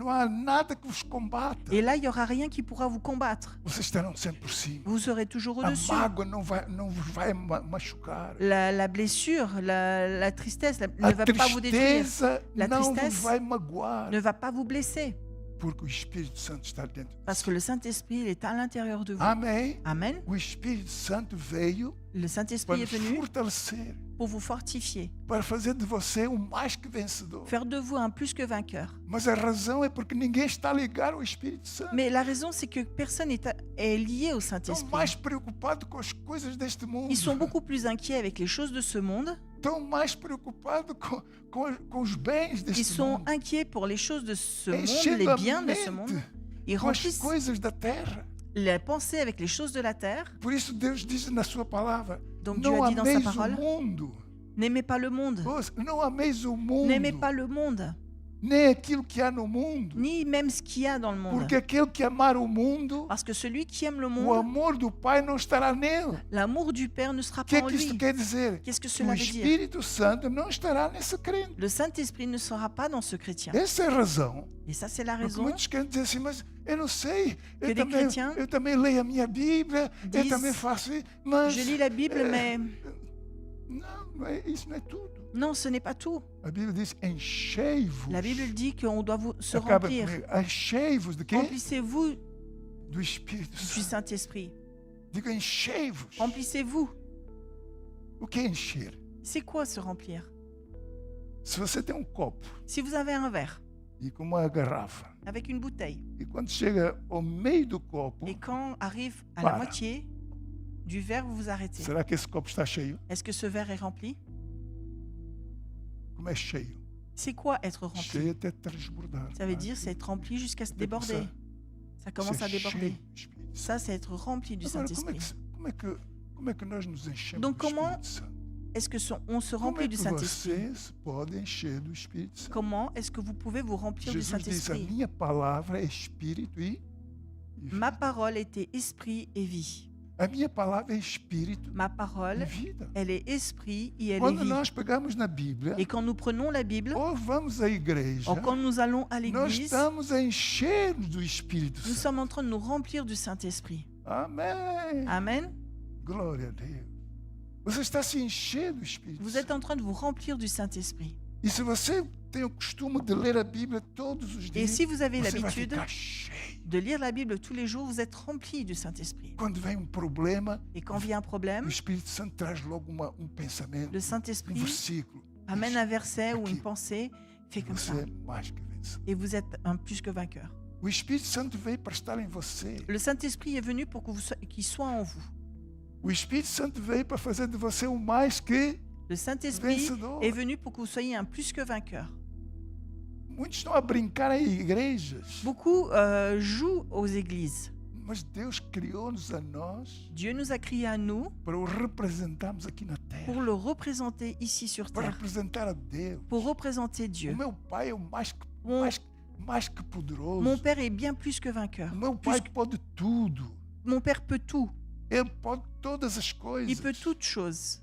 há nada que vos combata. Et là, il n'y aura rien qui pourra vous combattre. Vocês estarão sempre por cima. Vous serez toujours A au-dessus. mágoa não vos vai machucar. La blessure, la tristesse A ne va pas vous détruire, tristeza La não vos tristesse vai magoar. ne va pas vous blesser. Porque o Espírito Santo está dentro de Parce você. que le Saint-Esprit, il est à l'intérieur de vous. Amém? Amen. O Espírito Santo veio Le para Saint-Esprit est nos venu fortalecer, pour vous fortifier, para fazer de você mais que vencedor. faire de vous un plus que vainqueur. Mas a razão é porque ninguém está ligado ao Espírito Santo. Mais la raison, c'est que personne est lié au Estão Saint-Esprit. mais preocupados com as coisas deste mundo. Ils sont beaucoup plus inquiets avec les choses de ce monde. Estão mais preocupados com os bens Ils deste sont mundo. inquiets pour les choses de ce monde, Enchendo les a biens de ce mente monde. Ils com as remplissent coisas da terra. les pensées avec les choses de la terre. Por isso Deus diz na sua palavra: Donc Dieu não a dit dans sa ameis o parole, mundo. n'aimez pas le monde. Ouça, não ameis o mundo, N'aimez pas le monde, nem aquilo que há no mundo. ni même ce qu'il y a dans le monde. Porque aquele que amar o mundo, Parce que celui qui aime le o monde, amor do Pai não estará nele. l'amour du Père ne sera O que pas é en que isto lui. quer dizer? Qu'est-ce que Que cela o veut dire? Espírito Santo não estará nesse crente. Le Saint-Esprit ne sera pas dans ce chrétien. Essa é a razão. Et ça, c'est la Porque raison muitos querem dizer assim, mas eu não sei, Que des chrétiens eu também leio a minha Bíblia, eu disent, também faço isso, mas je lis la Bible, mais isso não é tudo. non, ce n'est pas tout. A Bíblia diz, enchei-vos. La Bible dit qu'on doit se Acaba remplir. comigo. Enchei-vos de quê? Remplissez-vous Do Espírito du Santo. Saint-Esprit. Diga enchei-vos. Remplissez-vous. O que é encher? C'est quoi se remplir? Se você tem um copo Si vous avez un verre e com uma garrafa, avec une bouteille, e quando chega ao meio do copo, et quand arrive à Voilà. la moitié du verre, vous vous arrêtez. será que esse copo está cheio? Est-ce que ce verre est rempli? Como é cheio? C'est quoi être rempli? Cheio até transbordar. Ça veut dire c'est être rempli jusqu'à se déborder. Ça commence à Ser déborder. cheio do Espírito Santo. Ça, c'est être rempli du Agora, Saint-Esprit. como é que nós nos enchemos Donc, do comment Espírito Santo? Est-ce que on se Como remplit é du que Saint-Esprit? você se pode encher do Espírito Santo? Comment est-ce que vous pouvez vous remplir du Jesus disse, a Saint-Esprit? minha palavra é Espírito e vida. Ma parole était esprit et vie. A minha palavra é Espírito Ma e parole, vida. elle est esprit et elle est Quando vie. nós pegamos na Bíblia, Et quand nous prenons la Bible, ou vamos à igreja, ou quand nous allons à nós l'église, estamos a encher-nos do Espírito nous Santo. sommes en train de nous remplir du Saint-Esprit. Amém. Amen. Glória a Deus. Você está se enchendo do Espírito Vous Santo. êtes en train de vous remplir du Saint-Esprit. E se você tem o costume de ler a Bíblia todos os Et dias, si vous avez você vai l'habitude ficar cheio. de lire la Bible tous les jours, vous êtes rempli du Saint-Esprit. Quando vem um problema, Et quand vient un o problème, Espírito Santo traz logo pensamento, le um Saint-Esprit versículo. amène un verset ou Aqui. une pensée, fait comme ça. Você é mais que vencedor. Et vous êtes un plus que vainqueur. O Espírito Santo veio para estar em você. Le Saint-Esprit est venu pour que qu'il soit en vous. O Espírito Santo veio para fazer de você mais que Le Saint-Esprit vencedor. est venu pour que vous soyez un plus que vainqueur. Muitos estão a brincar em igrejas, Beaucoup jouent aux églises. mas Deus criou-nos a nós Dieu nous a créés à nous para o representarmos aqui na terra, pour le représenter ici sur para terre, representar a Deus. pour représenter O Dieu. meu pai é o Mon, mais que poderoso. mon Père est bien plus que vainqueur. O meu pai pode tudo. Mon Père peut tout. Ele pode todas as coisas. Il peut toutes choses.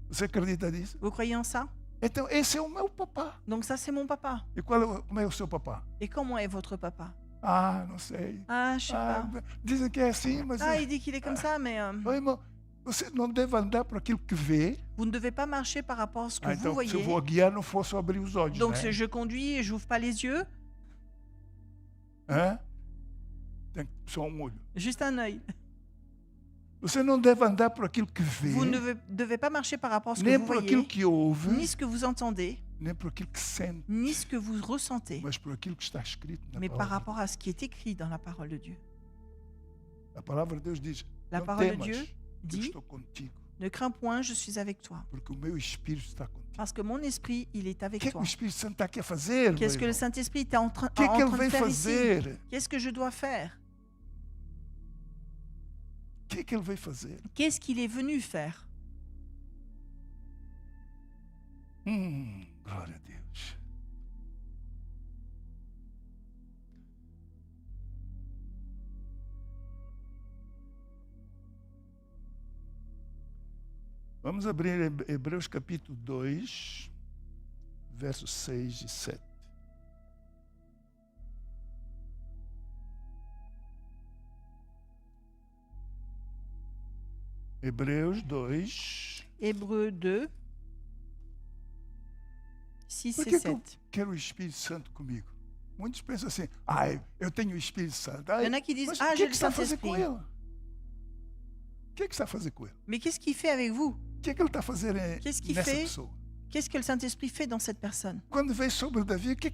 Você acredita nisso? Vous croyez en ça? Então, esse é o meu papá. Donc ça, c'est mon papa. E como é o seu papá? Et comment est votre papa? Ah, não sei. Ah, je sais Ah, pas. dizem que é assim, mas Ah, il dit qu'il est comme ça, mais Ô, irmão, você não deve andar por aquilo que vê. vous ne devez pas marcher par rapport à ce que Ah, vous então, se eu voyez. vou guiar, não fosse abrir os olhos, Donc, né? si je conduis et j'ouvre pas les yeux, Hã? Tem só um olho. juste un œil. Você não deve andar por aquilo que vê, Vous ne devez pas marcher par rapport à ce que nem vous por aquilo voyez, que ouve, ni ce que vous entendez, nem por aquilo que sente, ni ce que vous ressentez, mas por aquilo que está escrito na mais par palavra. rapport à ce qui est écrit dans la parole de Dieu. A palavra de Deus diz: La não parole de temas, Dieu eu dit, estou contigo, ne crains point, je suis avec toi. porque o meu Espírito está contigo. Parce que mon esprit, il est O avec que é que toi. o Espírito Santo está aqui a fazer? meu Qu'est-ce que le irmão? Saint-Esprit est en train, O que é que en ele train de vem faire ici? fazer? Qu'est-ce que je dois faire? O que é que ele veio fazer? Qu'est-ce qu'il est venu faire? Glória a Deus. Vamos abrir Hebreus capítulo 2, versos 6 e 7. Hebreus 2. Hébreux 2, 6 Por et que, que eu 7. quero o Espírito Santo comigo? Muitos pensam assim, eu tenho o Espírito Santo. Il y en a qui disent, Mas ah, o que j'ai é le que está a fazer com Saint-Esprit. ele? O que é que está a fazer com ele? Mais qu'est-ce qu'il fait avec vous? O que é que ele está a fazer Qu'est-ce qu'il nessa fait? pessoa? Qu'est-ce que le Saint-Esprit fait dans cette personne? Quando veio sobre Davi, o que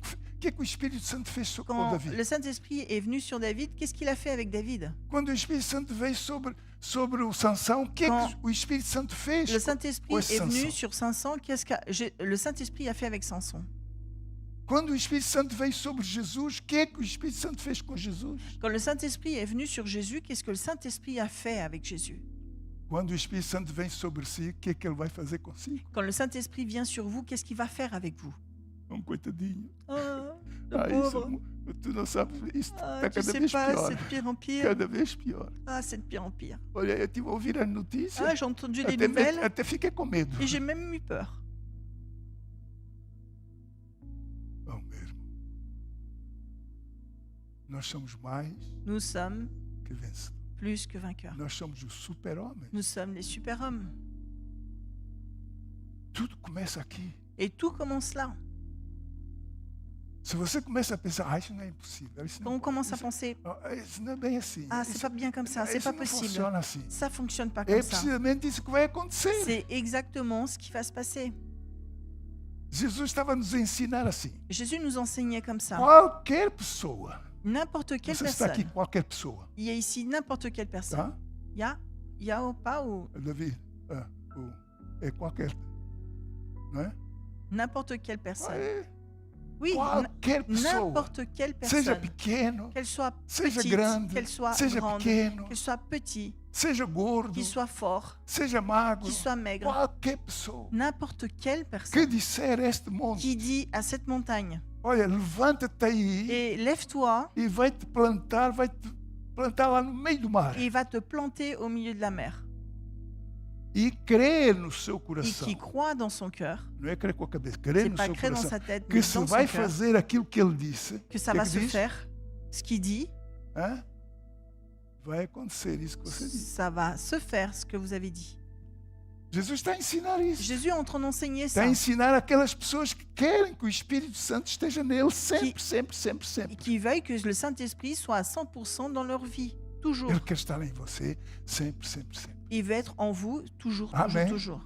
é que o Espírito Santo fez com Quand Davi? le Saint-Esprit est venu sur David, qu'est-ce qu'il a fait avec David? Quando o Espírito Santo veio sobre o Sansão, o que é que o Espírito Santo fez? Le Saint-Esprit com est esse venu Sansão? sur Samson. Qu'est-ce que le Saint-Esprit a fait avec Samson? Quando o Espírito Santo veio sobre Jesus, o que é que o Espírito Santo fez com Jesus? Quand le Saint-Esprit est venu sur Jésus, qu'est-ce que le Saint-Esprit a fait avec Jésus? Quando o Espírito Santo vem sobre si, o que é que ele vai fazer consigo? Quand le Saint-Esprit vient sur vous, qu'est-ce qu'il va faire avec vous? Coitadinho. Ah, le Isso, pauvre. tu não sabes, isso Ah, está tu cada sais vez pas, pior. c'est de pire en pire. Cada vez pior. Ah, c'est de pire en pire. Olha, eu estive a ouvir a notícia, Ah, j'ai entendu les até, nouvelles até fiquei com medo. et j'ai même eu peur. Oh, meu irmão, nós somos mais Nous sommes que vencedores. plus que vainqueurs. Nós somos os super-homens. Nous sommes les super-hommes. Tudo começa aqui. Et tout commence là. Se você começa a pensar, isso não é impossível. Isso Quand não, on commence à isso, penser, isso não é bem assim. ah, c'est isso, pas bien comme ça, c'est isso pas não possible. funciona assim. Ça fonctionne pas É comme ça. precisamente isso que vai acontecer. C'est exactement ce qui va se passer. Jesus estava a nos ensinar assim. Jésus nous enseignait comme ça. Qualquer pessoa. N'importe quelle Você está aqui, personne. qualquer pessoa. Il y a ici n'importe quelle personne. Tá? Il y a ou pas ou Davi, é qualquer. Não é? n'importe quelle personne. É Oui, qualquer pessoa. n'importe quelle Seja personne. pequeno, Qu'elle soit seja petite, grande, qu'elle soit seja grande, pequeno, qu'elle soit petit, seja gordo, qu'il soit fort, seja magro, qu'il soit maigre. qualquer pessoa N'importe quelle que personne disser este monte, qui dit à cette montagne, olha, levanta-te aí et lève-toi, e vai-te plantar lá no meio do mar. et il va te planter au milieu de la mer. E crer no seu Et coração. qui croit dans son cœur, Não é crer com a cabeça, crer c'est no pas seu créer dans coração. sa tête, Que mais se dans vai son cœur, fazer aquilo que ele disse, que ça que va que se diz? faire, ce qu'il dit, Hã? Vai acontecer isso que você disse. ça va se faire, ce que vous avez dit. Jesus está a ensinar isso. Jésus est en train d'enseigner Está ça, a ensinar aquelas pessoas que querem que o Espírito Santo esteja nele sempre, sempre, sempre, et sempre. qui veuillent que le Saint-Esprit soit à 100% dans leur vie, toujours. Ele quer estar em você sempre, sempre, sempre. Il veut être en vous, toujours, toujours, Amen. toujours.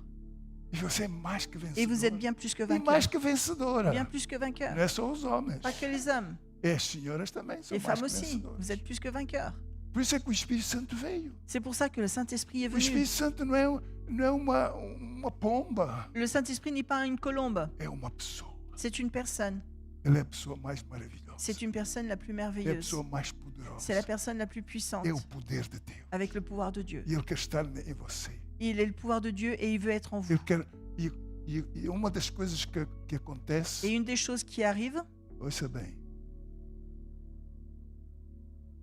E você é mais que vencedor. Et vous êtes bien plus que E vainqueur. mais que vencedora. Bien plus que vainqueur. Não é só os homens. Pas que les hommes, E as senhoras também são les mais femmes que aussi. vencedoras. Vous êtes plus que vainqueurs. Por isso é que o Espírito Santo veio. C'est pour ça que le Saint-Esprit est O venu. Espírito Santo não é uma pomba. Le Saint-Esprit n'est pas une colombe, É uma pessoa. c'est une personne. Ele é a pessoa mais maravilhosa. C'est une personne la plus É a merveilleuse. pessoa mais poderosa. C'est la personne la plus puissante, É o poder de Deus. avec le pouvoir de Dieu. E Ele quer estar em você. Il est le pouvoir de Dieu et il veut être en vous. Ele quer, e uma das coisas que acontece, Et une des choses qui arrive, ouça bem,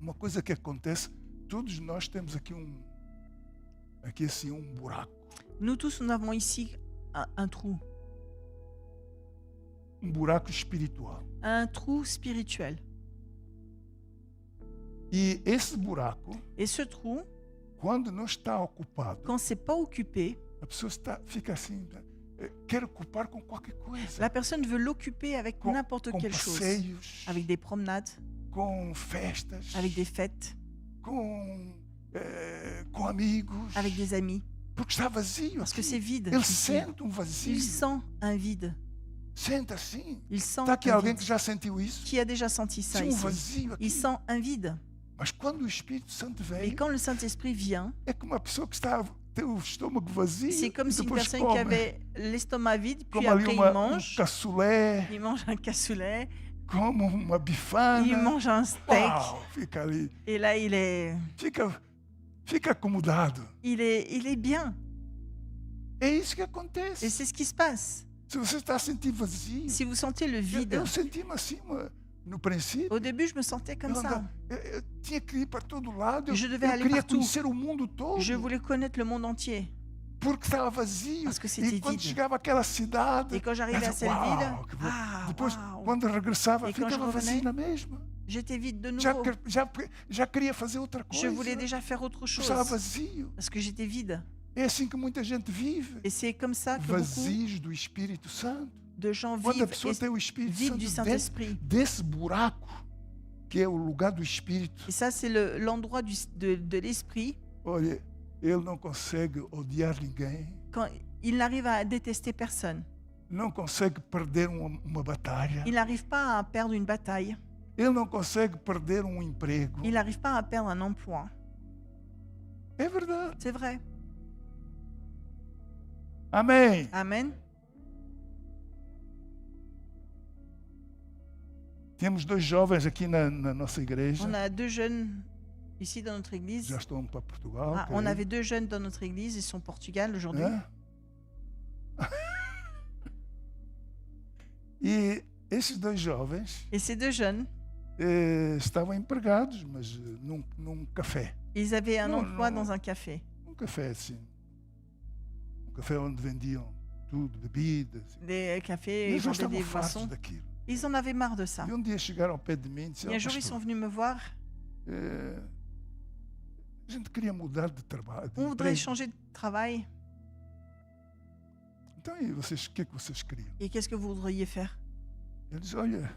uma coisa que acontece, todos nós temos aqui assim um buraco, nous tous, nous avons ici un trou, um buraco espiritual. un trou spirituel. E esse buraco, Et ce trou, quando não está ocupado, quand c'est pas occupé, a pessoa fica assim, quer ocupar com qualquer coisa. la personne veut l'occuper avec n'importe Com quelle chose. passeios, Avec des promenades, com festas, avec des fêtes, com amigos, avec des amis. porque está vazio Parce que aqui. c'est vide. Ele ici. sente um vazio. Il sent un vide. Sente assim. Il sent Está aqui un alguém vide. que já sentiu isso? Qui a déjà senti ça Sim, um ici? vazio aqui. Il sent un vide. Mas quando o Espírito Santo Mais vem, quand le Saint-Esprit vient, é como uma pessoa que tem o estômago vazio c'est comme e si une depois personne come. qui avait l'estomac vide, puis Como ali après um cassoulet, il mange un cassoulet, como uma bifana. il mange un steak, Uau, fica ali. et là Fica acomodado. il est bien. É isso que Et acontece. c'est ce qui se passe. Se você está sentindo vazio, Si vous sentez le vide, eu senti-me assim no princípio. au début je me sentais comme ça. Eu tinha que ir para todo lado. Je devais Eu aller queria partout. conhecer o mundo todo. Je voulais connaître le monde entier. Porque estava vazio. Parce que c'était E quando vide. chegava àquela cidade, Et quand j'arrivais à cette uau, ville, que bom. ah, Depois, waouh, quando regressava, Et quand ficava je revenais, vazio na mesma. j'étais vide de Já, nouveau. já queria fazer outra Je coisa. voulais déjà faire autre chose Estava vazio. parce que j'étais vide. É assim que muita gente vive. Et c'est comme ça que beaucoup Vazios do Espírito Santo. de gens Quando a vivent, pessoa tem o Espírito vivent Santo du dentro Saint-Esprit. desse buraco, que é o lugar do Espírito, Et ça, c'est l'endroit de l'Esprit. olha, ele não consegue odiar ninguém, Quand il n'arrive à détester personne. não consegue perder uma batalha, Il n'arrive pas à perdre une bataille. ele não consegue perder um emprego. Il n'arrive pas à perdre un emploi. É verdade. C'est vrai. Amém. Amen. Temos dois jovens aqui na nossa igreja. On a deux jeunes ici dans notre église. Já estão para Portugal. Ah, on avait deux jeunes dans notre église. Ils sont au Portugal aujourd'hui. Hã? E esses dois jovens Et ces deux jeunes, estavam empregados, mas num café. ils avaient un Non, emploi non. dans un café. Um café assim. Um café onde vendiam tudo, bebidas. Des E cafés, eles ils já vendaient estavam des fartos boissons. daquilo. Ils en avaient marre de ça. E um dia chegaram ao pé de mim e disseram: Et un jour, ils sont venus me voir. A gente queria mudar de trabalho. De On voudrait emprego. changer de travail. Então, e vocês, o que é que vocês queriam? Et qu'est-ce que vous voudriez faire? Ele disse: olha,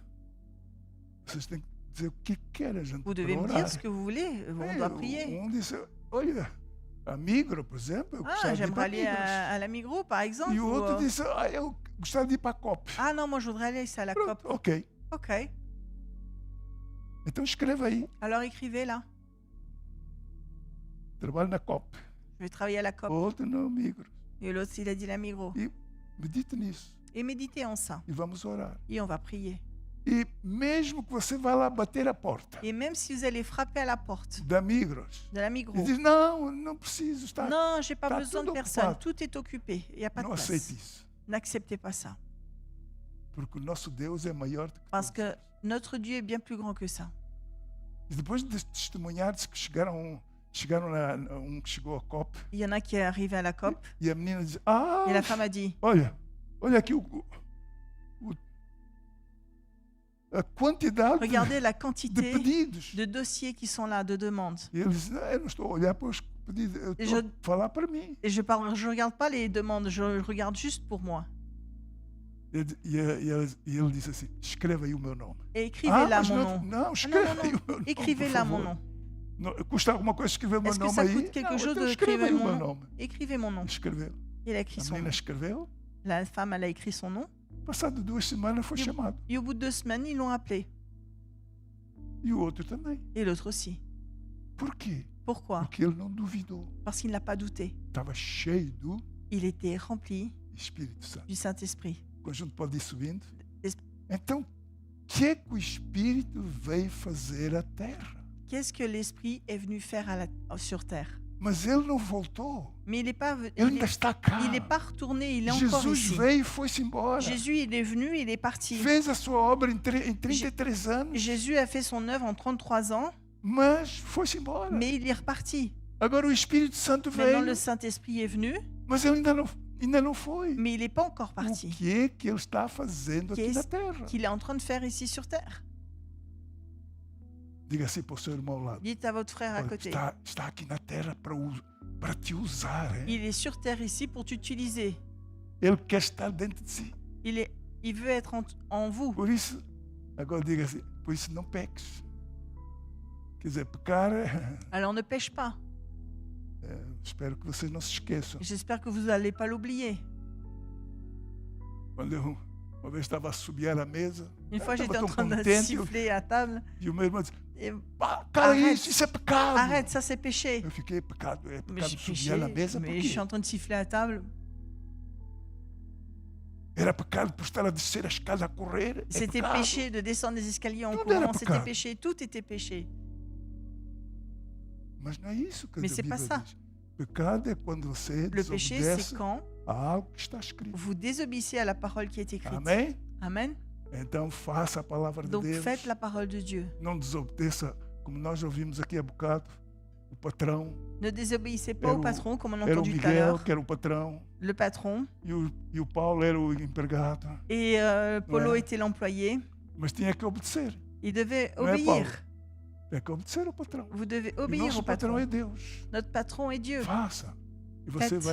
vocês têm que dizer o que quer a gente Vous devez me orar. dire ce que vous voulez. On doit prier. Um disse: olha, a Migros, por exemplo, eu Ah, gostava de ir j'aimerais para aller Migros. à la Migros, par exemple. E o ou, outro disse: eu gostava de ir para a COP. Ah non, moi je voudrais aller à la Pronto, COP. ok. Ok. Então escreva aí. Alors écrivez là. Trabalho na COP. Je vais travailler à la COP. Outro no Migros. Et l'autre, il a dit la Migros. E medite nisso. Et méditez en ça. E vamos orar. Et on va prier. E mesmo que você vá lá bater a porta Et même si vous allez frapper à la porte da Migros de la e Migros. diz: não, não preciso estar. Non, j'ai pas Tá besoin de tudo personne. ocupado. Tout est occupé. Il n'y a pas de Não aceite place. isso. N'acceptez pas ça. Porque o nosso Deus é maior do que Parce todos. que notre Dieu est bien plus grand que ça. E depois de testemunhar, disse que chegaram um que chegou à COP Il y en a qui est arrivé à la COP. e a menina diz: ah, Et la femme a dit, olha aqui a quantidade regardez la de quantité pedidos. de dossiers qui sont là, de demandes. E ele disse: não, eu não estou a olhar para os pedidos, eu estou a falar para mim. Et je ne regarde pas les demandes, je regarde juste pour moi. E ele disse assim: escreva aí o meu nome. Et écrivez là mas mon não, nom. não, escreva non, aí o meu nome. Écrivez por là mon favor. nom. Não, custa alguma coisa escrever o meu Est-ce que nome ça aí? coûte quelque Não, chose então de escreva aí écrire o mon meu nom? nome. Écrivez mon nom. Escreveu. Il a écrit A son menina nom. escreveu. La femme, elle a écrit son nom. Passado 2 semanas foi chamado. Et au bout de 2 semaines, ils l'ont appelé. E o outro também. Et l'autre aussi. Por quê? Pourquoi? Porque ele não duvidou. Parce qu'il n'a pas douté. Estava cheio do Il était rempli Espírito Santo. du Saint-Esprit. O conjunto pode ir subindo. Es- Então, o que é que o Espírito veio fazer à terra? Qu'est-ce que l'Esprit est venu faire sur terre? Mas ele não voltou. Mais il n'est pas, Ele ainda está cá. pas retourné, il est encore Jesus ici. veio e foi-se embora. Jésus, il est venu, il est parti. Fez a sua obra em 33 anos, Jésus a fait son œuvre en 33 ans, mas foi-se embora. mais il est reparti. Agora o Espírito Santo Maintenant, veio, le Saint-Esprit est venu, mas ele ainda não foi. mais il n'est pas encore O parti. que é que ele está fazendo aqui na terra? Qu'il est en train de faire ici sur terre. Diga assim para o seu irmão ao lado. Dites à votre frère à Olha, côté. está aqui na terra para te usar. Hein? Il est sur terre ici pour t'utiliser. Ele quer estar dentro de si. Il veut être en vous. Por isso, agora diga assim, por isso não peques. Quer dizer, pecar, Alors ne pêche pas. espero que vocês não se esqueçam. J'espère que vous n'allez pas l'oublier. Quando eu uma vez estava a subir à mesa, Une fois, j'étais estava en tão train de contente, siffler à table. e o meu irmão disse, Et cara, Arrête. isso é pecado. arrête, ça c'est péché. Eu fiquei, pecado, é Mais pecado j'ai subir péché, à mesa, por mais je suis quê? en train de siffler à table. Era pecado por estar a descer a escada a correr. É C'était pecado. péché de descendre les escaliers en Tout era courant. C'était pecado. péché. Tout était péché. Mas não é isso que a Mais c'est Bíblia pas ça. diz. Pecado é quando você Le péché, c'est desobedece quand a algo que está escrito. vous désobéissez à la parole qui est écrite. Amém? Amen. Então faça a palavra de Donc Deus. faites la parole de Dieu. Não desobedeça, como nós ouvimos aqui há bocado, o patrão. Ne désobéissez pas Era au o- patron, comme on a Era o entendu tout à Miguel, l'heure. que era o patrão, Le patron. e o Paulo era o empregado. Et Polo Ouais. était l'employé. Mas tinha que obedecer. Il devait Não é, Paulo? obéir. Tem que obedecer ao patrão. Vous devez E o obéir nosso au patrão patron. é Deus. Notre patron est Dieu. Faça. E você Faites.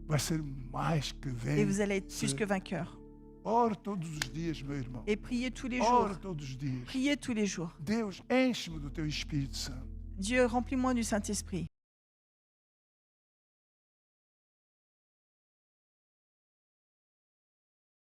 vai ser mais que Et vem. vous allez être plus que vainqueur. Ore todos os dias, meu irmão. Et priez tous les Ore jours. todos os dias. Priez tous les jours. Deus, enche-me do teu Espírito Santo. Dieu, remplis-moi du Saint-Esprit.